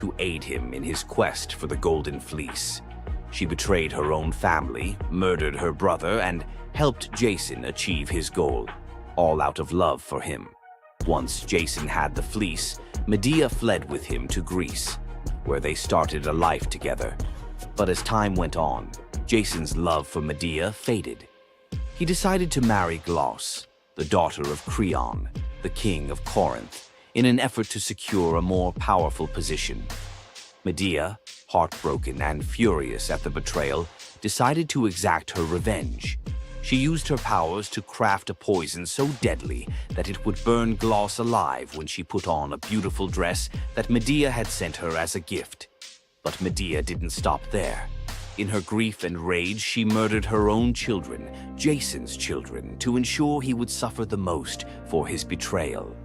to aid him in his quest for the Golden Fleece. She betrayed her own family, murdered her brother, and helped Jason achieve his goal, all out of love for him. Once Jason had the fleece, Medea fled with him to Greece, where they started a life together. But as time went on, Jason's love for Medea faded. He decided to marry Glauce, the daughter of Creon, the king of Corinth, in an effort to secure a more powerful position. Medea, heartbroken and furious at the betrayal, decided to exact her revenge. She used her powers to craft a poison so deadly that it would burn Glauce alive when she put on a beautiful dress that Medea had sent her as a gift. But Medea didn't stop there. In her grief and rage, she murdered her own children, Jason's children, to ensure he would suffer the most for his betrayal.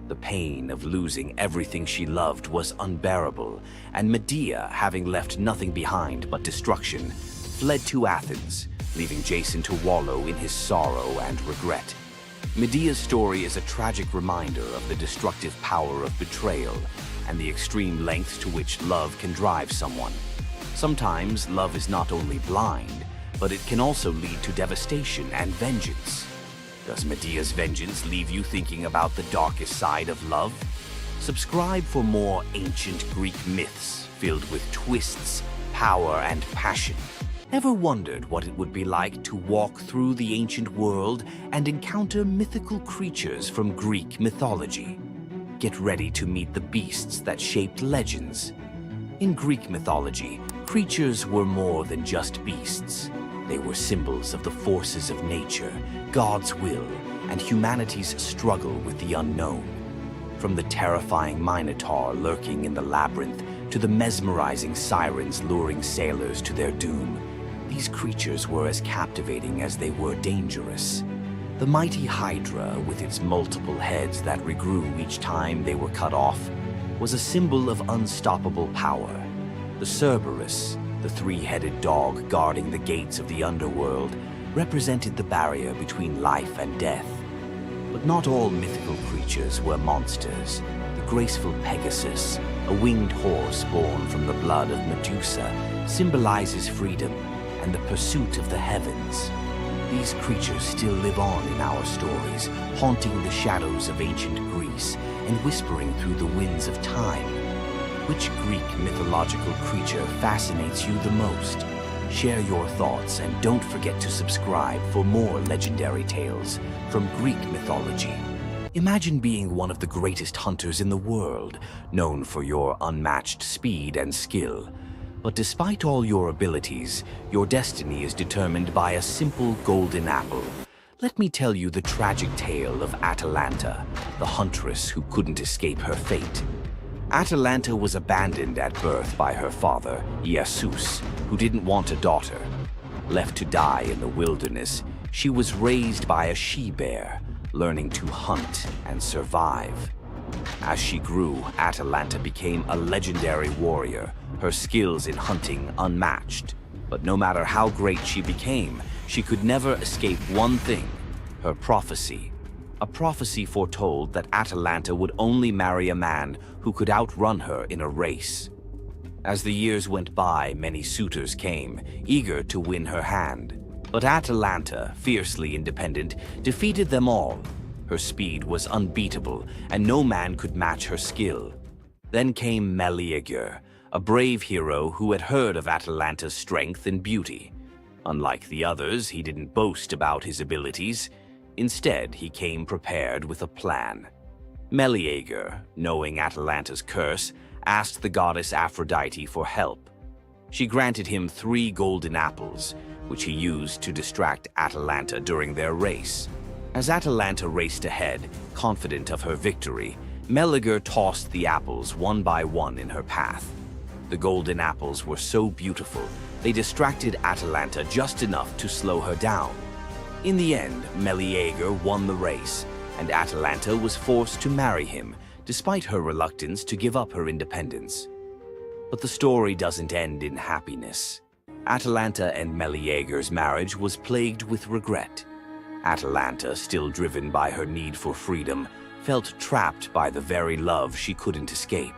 The pain of losing everything she loved was unbearable, and Medea, having left nothing behind but destruction, fled to Athens, leaving Jason to wallow in his sorrow and regret. Medea's story is a tragic reminder of the destructive power of betrayal and the extreme lengths to which love can drive someone. Sometimes love is not only blind, but it can also lead to devastation and vengeance. Does Medea's vengeance leave you thinking about the darkest side of love? Subscribe for more ancient Greek myths filled with twists, power, and passion. Ever wondered what it would be like to walk through the ancient world and encounter mythical creatures from Greek mythology? Get ready to meet the beasts that shaped legends. In Greek mythology, creatures were more than just beasts. They were symbols of the forces of nature, God's will, and humanity's struggle with the unknown. From the terrifying Minotaur lurking in the labyrinth to the mesmerizing sirens luring sailors to their doom, these creatures were as captivating as they were dangerous. The mighty Hydra, with its multiple heads that regrew each time they were cut off, was a symbol of unstoppable power. The Cerberus, the three-headed dog guarding the gates of the underworld, represented the barrier between life and death. But not all mythical creatures were monsters. The graceful Pegasus, a winged horse born from the blood of Medusa, symbolizes freedom and the pursuit of the heavens. These creatures still live on in our stories, haunting the shadows of ancient Greece and whispering through the winds of time. Which Greek mythological creature fascinates you the most? Share your thoughts and don't forget to subscribe for more legendary tales from Greek mythology. Imagine being one of the greatest hunters in the world, known for your unmatched speed and skill. But despite all your abilities, your destiny is determined by a simple golden apple. Let me tell you the tragic tale of Atalanta, the huntress who couldn't escape her fate. Atalanta was abandoned at birth by her father, Zeus, who didn't want a daughter. Left to die in the wilderness, she was raised by a she-bear, learning to hunt and survive. As she grew, Atalanta became a legendary warrior, her skills in hunting unmatched. But no matter how great she became, she could never escape one thing: her prophecy. A prophecy foretold that Atalanta would only marry a man who could outrun her in a race. As the years went by, many suitors came, eager to win her hand. But Atalanta, fiercely independent, defeated them all. Her speed was unbeatable, and no man could match her skill. Then came Meleager, a brave hero who had heard of Atalanta's strength and beauty. Unlike the others, he didn't boast about his abilities. Instead, he came prepared with a plan. Meleager, knowing Atalanta's curse, asked the goddess Aphrodite for help. She granted him 3 golden apples, which he used to distract Atalanta during their race. As Atalanta raced ahead, confident of her victory, Meleager tossed the apples one by one in her path. The golden apples were so beautiful, they distracted Atalanta just enough to slow her down. In the end, Meleager won the race, and Atalanta was forced to marry him, despite her reluctance to give up her independence. But the story doesn't end in happiness. Atalanta and Meleager's marriage was plagued with regret. Atalanta, still driven by her need for freedom, felt trapped by the very love she couldn't escape.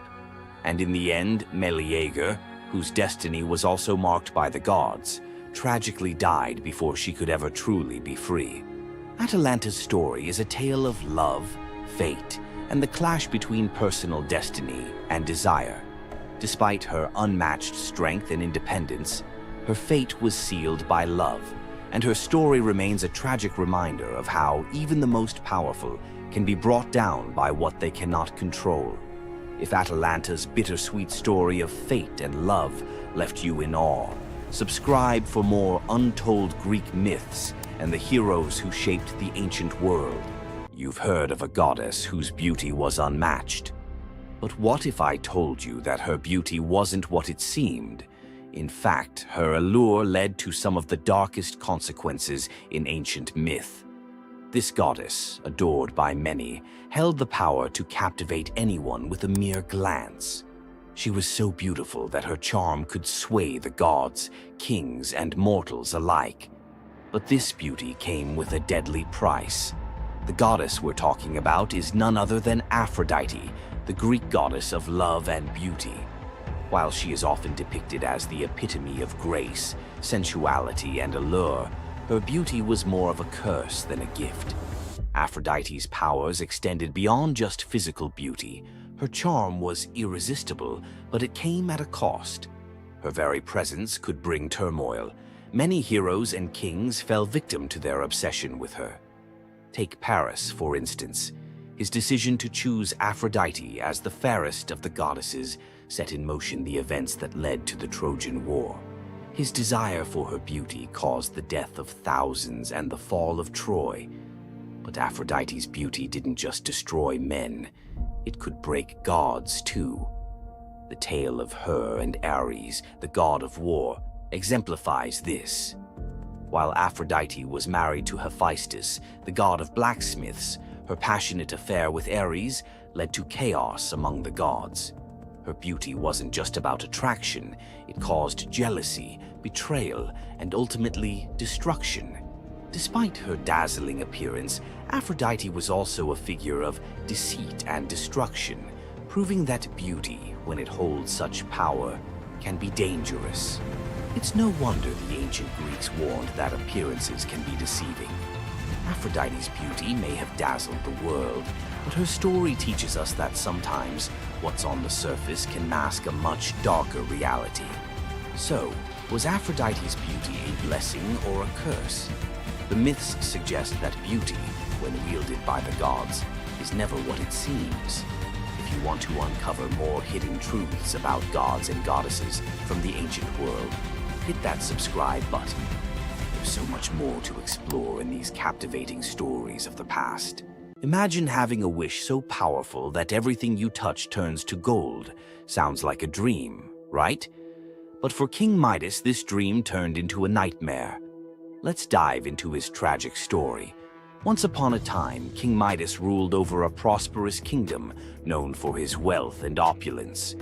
And in the end, Meleager, whose destiny was also marked by the gods, tragically died before she could ever truly be free. Atalanta's story is a tale of love, fate, and the clash between personal destiny and desire. Despite her unmatched strength and independence, her fate was sealed by love, and her story remains a tragic reminder of how even the most powerful can be brought down by what they cannot control. If Atalanta's bittersweet story of fate and love left you in awe, subscribe for more untold Greek myths and the heroes who shaped the ancient world. You've heard of a goddess whose beauty was unmatched. But what if I told you that her beauty wasn't what it seemed? In fact, her allure led to some of the darkest consequences in ancient myth. This goddess, adored by many, held the power to captivate anyone with a mere glance. She was so beautiful that her charm could sway the gods, kings, and mortals alike. But this beauty came with a deadly price. The goddess we're talking about is none other than Aphrodite, the Greek goddess of love and beauty. While she is often depicted as the epitome of grace, sensuality, and allure, her beauty was more of a curse than a gift. Aphrodite's powers extended beyond just physical beauty. Her charm was irresistible, but it came at a cost. Her very presence could bring turmoil. Many heroes and kings fell victim to their obsession with her. Take Paris, for instance. His decision to choose Aphrodite as the fairest of the goddesses set in motion the events that led to the Trojan War. His desire for her beauty caused the death of thousands and the fall of Troy. But Aphrodite's beauty didn't just destroy men, it could break gods too. The tale of her and Ares, the god of war, exemplifies this. While Aphrodite was married to Hephaestus, the god of blacksmiths, her passionate affair with Ares led to chaos among the gods. Her beauty wasn't just about attraction, it caused jealousy, betrayal, and ultimately destruction. Despite her dazzling appearance, Aphrodite was also a figure of deceit and destruction, proving that beauty, when it holds such power, can be dangerous. It's no wonder the ancient Greeks warned that appearances can be deceiving. Aphrodite's beauty may have dazzled the world, but her story teaches us that sometimes what's on the surface can mask a much darker reality. So, was Aphrodite's beauty a blessing or a curse? The myths suggest that beauty, when wielded by the gods, is never what it seems. If you want to uncover more hidden truths about gods and goddesses from the ancient world, hit that subscribe button. There's so much more to explore in these captivating stories of the past. Imagine having a wish so powerful that everything you touch turns to gold. Sounds like a dream, right? But for King Midas, this dream turned into a nightmare. Let's dive into his tragic story. Once upon a time, King Midas ruled over a prosperous kingdom known for his wealth and opulence.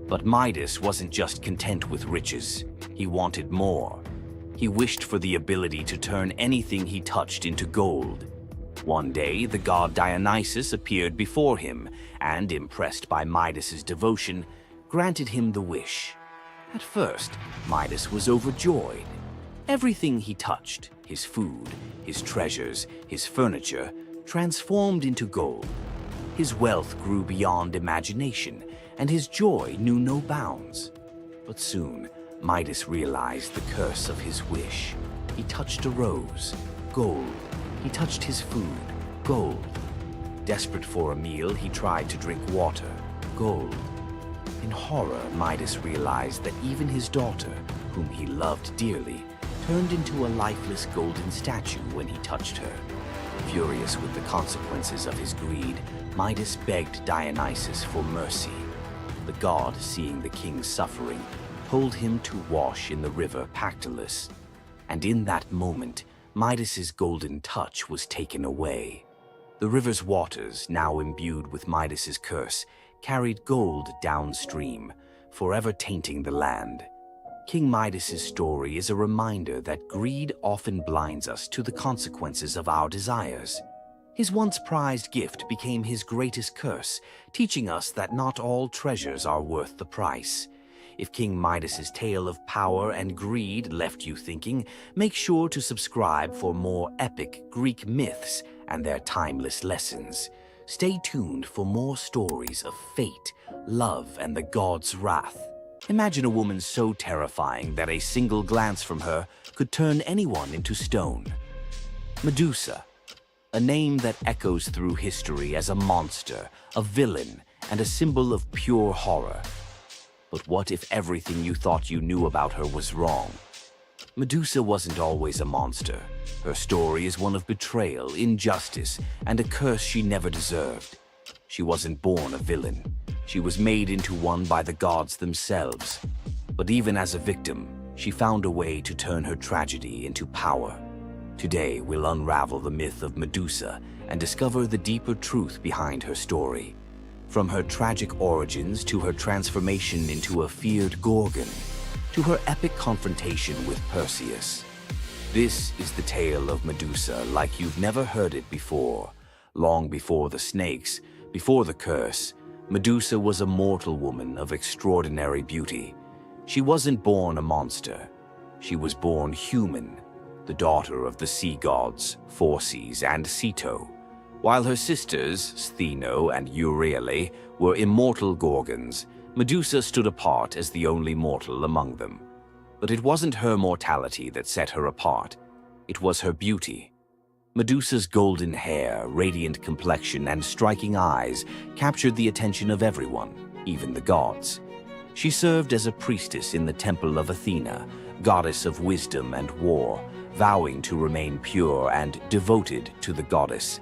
But Midas wasn't just content with riches. He wanted more. He wished for the ability to turn anything he touched into gold. One day, the god Dionysus appeared before him and, impressed by Midas's devotion, granted him the wish. At first, Midas was overjoyed. Everything he touched, his food, his treasures, his furniture, transformed into gold. His wealth grew beyond imagination, and his joy knew no bounds. But soon, Midas realized the curse of his wish. He touched a rose, gold. He touched his food, gold. Desperate for a meal, he tried to drink water, gold. In horror, Midas realized that even his daughter, whom he loved dearly, turned into a lifeless golden statue when he touched her. Furious with the consequences of his greed, Midas begged Dionysus for mercy. The god, seeing the king's suffering, told him to wash in the river Pactolus. And in that moment, Midas's golden touch was taken away. The river's waters, now imbued with Midas's curse, carried gold downstream, forever tainting the land. King Midas's story is a reminder that greed often blinds us to the consequences of our desires. His once prized gift became his greatest curse, teaching us that not all treasures are worth the price. If King Midas's tale of power and greed left you thinking, make sure to subscribe for more epic Greek myths and their timeless lessons. Stay tuned for more stories of fate, love, and the gods' wrath. Imagine a woman so terrifying that a single glance from her could turn anyone into stone. Medusa, a name that echoes through history as a monster, a villain, and a symbol of pure horror. But what if everything you thought you knew about her was wrong? Medusa wasn't always a monster. Her story is one of betrayal, injustice, and a curse she never deserved. She wasn't born a villain. She was made into one by the gods themselves. But even as a victim, she found a way to turn her tragedy into power. Today, we'll unravel the myth of Medusa and discover the deeper truth behind her story. From her tragic origins to her transformation into a feared Gorgon, to her epic confrontation with Perseus. This is the tale of Medusa like you've never heard it before. Long before the snakes, before the curse, Medusa was a mortal woman of extraordinary beauty. She wasn't born a monster. She was born human, the daughter of the sea gods, Phorcys and Ceto. While her sisters, Stheno and Euryale, were immortal Gorgons, Medusa stood apart as the only mortal among them. But it wasn't her mortality that set her apart. It was her beauty. Medusa's golden hair, radiant complexion, and striking eyes captured the attention of everyone, even the gods. She served as a priestess in the temple of Athena, goddess of wisdom and war, vowing to remain pure and devoted to the goddess.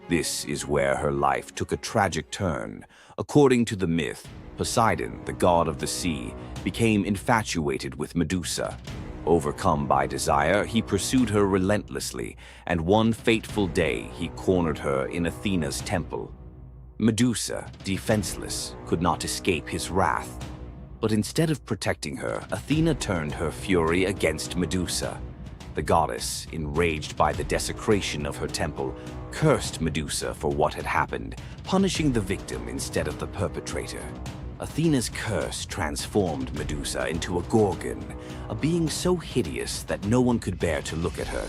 This is where her life took a tragic turn. According to the myth, Poseidon, the god of the sea, became infatuated with Medusa. Overcome by desire, he pursued her relentlessly, and one fateful day he cornered her in Athena's temple. Medusa, defenseless, could not escape his wrath. But instead of protecting her, Athena turned her fury against Medusa. The goddess, enraged by the desecration of her temple, cursed Medusa for what had happened, punishing the victim instead of the perpetrator. Athena's curse transformed Medusa into a Gorgon, a being so hideous that no one could bear to look at her.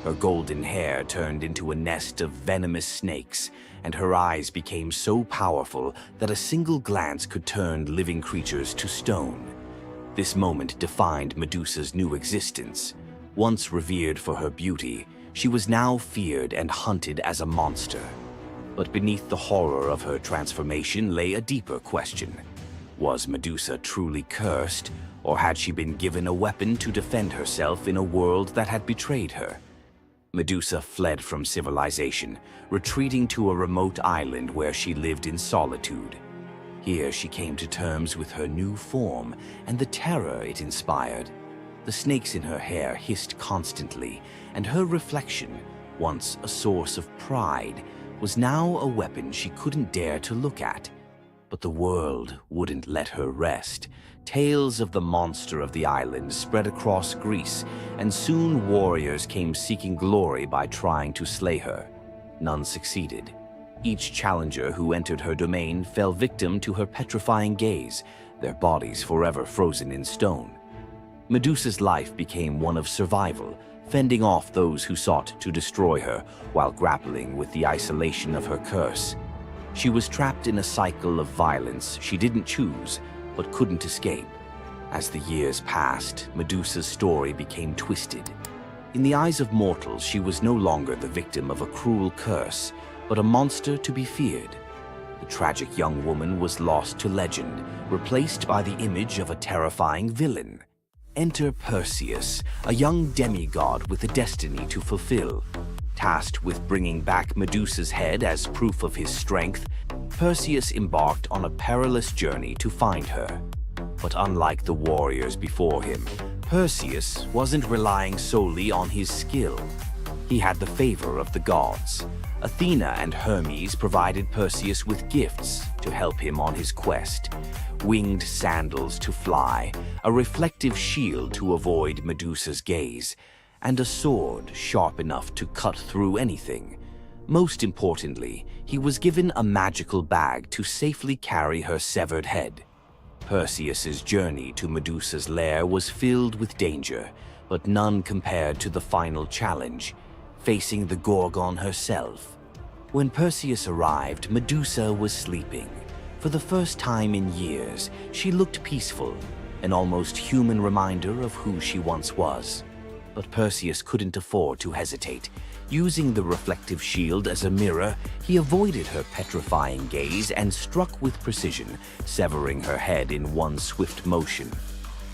Her golden hair turned into a nest of venomous snakes, and her eyes became so powerful that a single glance could turn living creatures to stone. This moment defined Medusa's new existence. Once revered for her beauty, she was now feared and hunted as a monster. But beneath the horror of her transformation lay a deeper question. Was Medusa truly cursed, or had she been given a weapon to defend herself in a world that had betrayed her? Medusa fled from civilization, retreating to a remote island where she lived in solitude. Here she came to terms with her new form and the terror it inspired. The snakes in her hair hissed constantly, and her reflection, once a source of pride, was now a weapon she couldn't dare to look at. But the world wouldn't let her rest. Tales of the monster of the island spread across Greece, and soon warriors came seeking glory by trying to slay her. None succeeded. Each challenger who entered her domain fell victim to her petrifying gaze, their bodies forever frozen in stone. Medusa's life became one of survival, fending off those who sought to destroy her while grappling with the isolation of her curse. She was trapped in a cycle of violence she didn't choose, but couldn't escape. As the years passed, Medusa's story became twisted. In the eyes of mortals, she was no longer the victim of a cruel curse, but a monster to be feared. The tragic young woman was lost to legend, replaced by the image of a terrifying villain. Enter Perseus, a young demigod with a destiny to fulfill. Tasked with bringing back Medusa's head as proof of his strength, Perseus embarked on a perilous journey to find her. But unlike the warriors before him, Perseus wasn't relying solely on his skill. He had the favor of the gods. Athena and Hermes provided Perseus with gifts to help him on his quest. Winged sandals to fly, a reflective shield to avoid Medusa's gaze, and a sword sharp enough to cut through anything. Most importantly, he was given a magical bag to safely carry her severed head. Perseus's journey to Medusa's lair was filled with danger, but none compared to the final challenge, facing the Gorgon herself. When Perseus arrived, Medusa was sleeping. For the first time in years, she looked peaceful, an almost human reminder of who she once was. But Perseus couldn't afford to hesitate. Using the reflective shield as a mirror, he avoided her petrifying gaze and struck with precision, severing her head in one swift motion.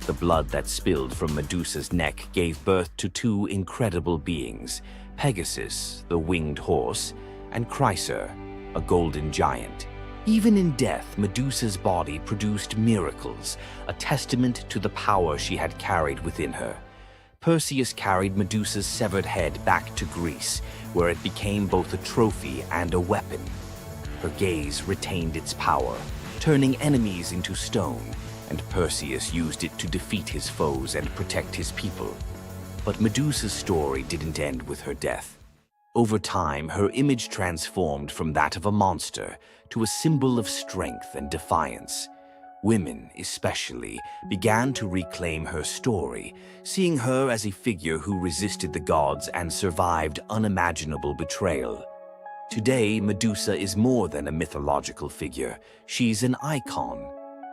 The blood that spilled from Medusa's neck gave birth to two incredible beings, Pegasus, the winged horse, and Chryser, a golden giant. Even in death, Medusa's body produced miracles, a testament to the power she had carried within her. Perseus carried Medusa's severed head back to Greece, where it became both a trophy and a weapon. Her gaze retained its power, turning enemies into stone, and Perseus used it to defeat his foes and protect his people. But Medusa's story didn't end with her death. Over time, her image transformed from that of a monster to a symbol of strength and defiance. Women, especially, began to reclaim her story, seeing her as a figure who resisted the gods and survived unimaginable betrayal. Today, Medusa is more than a mythological figure. She's an icon.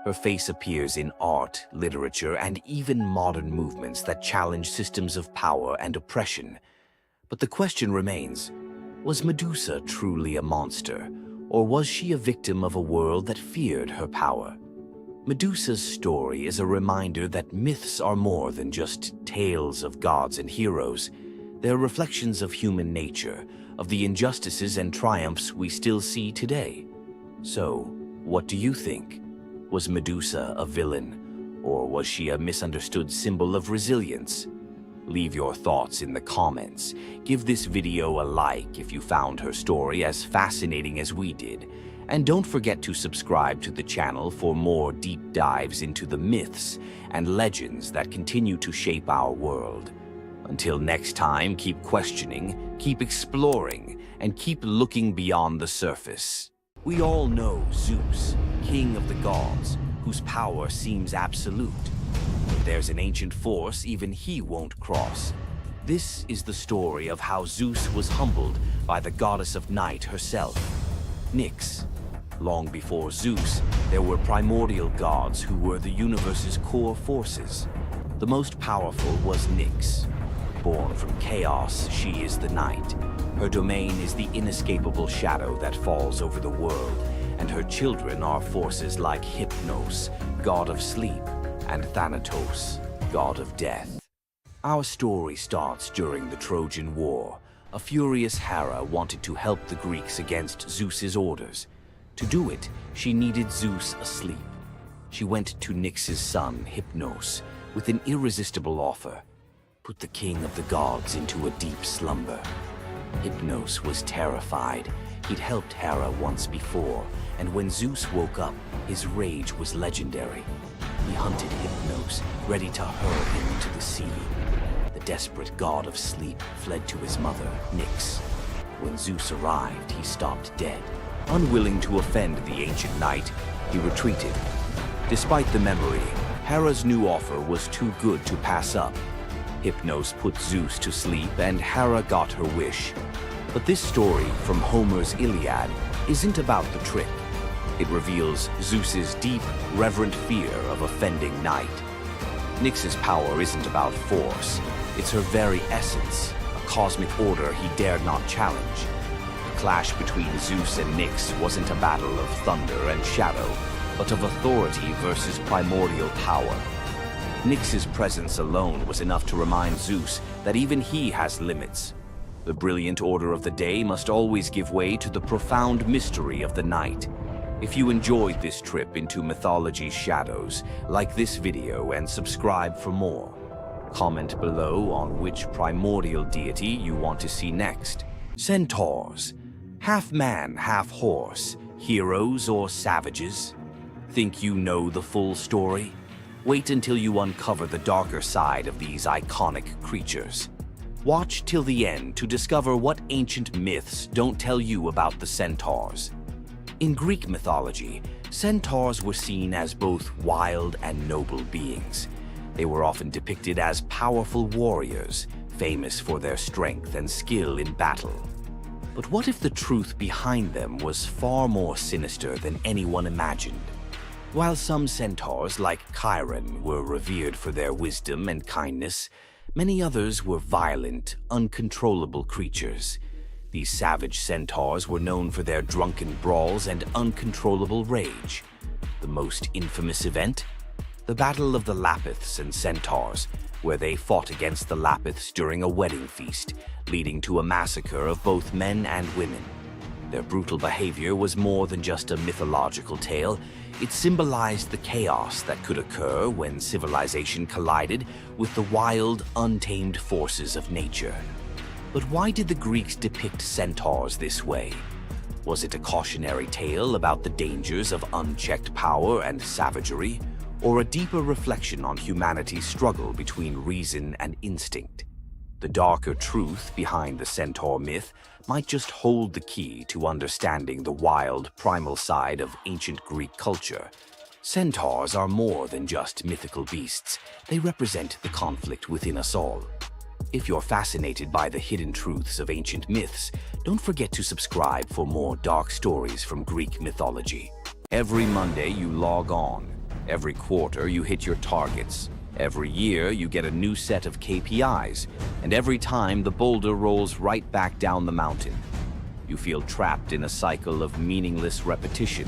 Her face appears in art, literature, and even modern movements that challenge systems of power and oppression. But the question remains, was Medusa truly a monster, or was she a victim of a world that feared her power? Medusa's story is a reminder that myths are more than just tales of gods and heroes. They're reflections of human nature, of the injustices and triumphs we still see today. So, what do you think? Was Medusa a villain, or was she a misunderstood symbol of resilience? Leave your thoughts in the comments. Give this video a like if you found her story as fascinating as we did. And don't forget to subscribe to the channel for more deep dives into the myths and legends that continue to shape our world. Until next time, keep questioning, keep exploring, and keep looking beyond the surface. We all know Zeus, king of the gods, whose power seems absolute. If there's an ancient force even he won't cross. This is the story of how Zeus was humbled by the goddess of night herself, Nyx. Long before Zeus, there were primordial gods who were the universe's core forces. The most powerful was Nyx. Born from chaos, she is the night. Her domain is the inescapable shadow that falls over the world, and her children are forces like Hypnos, god of sleep, and Thanatos, god of death. Our story starts during the Trojan War. A furious Hera wanted to help the Greeks against Zeus's orders. To do it, she needed Zeus asleep. She went to Nyx's son, Hypnos, with an irresistible offer: put the king of the gods into a deep slumber. Hypnos was terrified. He'd helped Hera once before, and when Zeus woke up, his rage was legendary. He hunted Hypnos, ready to hurl him into the sea. The desperate god of sleep fled to his mother, Nyx. When Zeus arrived, he stopped dead. Unwilling to offend the ancient knight, he retreated. Despite the memory, Hera's new offer was too good to pass up. Hypnos put Zeus to sleep, and Hera got her wish. But this story from Homer's Iliad isn't about the trick. It reveals Zeus's deep, reverent fear of offending night. Nyx's power isn't about force. It's her very essence, a cosmic order he dared not challenge. The clash between Zeus and Nyx wasn't a battle of thunder and shadow, but of authority versus primordial power. Nyx's presence alone was enough to remind Zeus that even he has limits. The brilliant order of the day must always give way to the profound mystery of the night. If you enjoyed this trip into mythology's shadows, like this video and subscribe for more. Comment below on which primordial deity you want to see next. Centaurs, half man, half horse, heroes or savages? Think you know the full story? Wait until you uncover the darker side of these iconic creatures. Watch till the end to discover what ancient myths don't tell you about the centaurs. In Greek mythology, centaurs were seen as both wild and noble beings. They were often depicted as powerful warriors, famous for their strength and skill in battle. But what if the truth behind them was far more sinister than anyone imagined? While some centaurs, like Chiron, were revered for their wisdom and kindness, many others were violent, uncontrollable creatures. These savage centaurs were known for their drunken brawls and uncontrollable rage. The most infamous event? The Battle of the Lapiths and Centaurs, where they fought against the Lapiths during a wedding feast, leading to a massacre of both men and women. Their brutal behavior was more than just a mythological tale. It symbolized the chaos that could occur when civilization collided with the wild, untamed forces of nature. But why did the Greeks depict centaurs this way? Was it a cautionary tale about the dangers of unchecked power and savagery, or a deeper reflection on humanity's struggle between reason and instinct? The darker truth behind the centaur myth might just hold the key to understanding the wild, primal side of ancient Greek culture. Centaurs are more than just mythical beasts. They represent the conflict within us all. If you're fascinated by the hidden truths of ancient myths, don't forget to subscribe for more dark stories from Greek mythology. Every Monday you log on. Every quarter you hit your targets. Every year you get a new set of KPIs, and every time the boulder rolls right back down the mountain. You feel trapped in a cycle of meaningless repetition.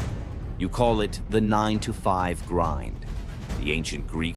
You call it the 9-to-5 grind. The ancient Greeks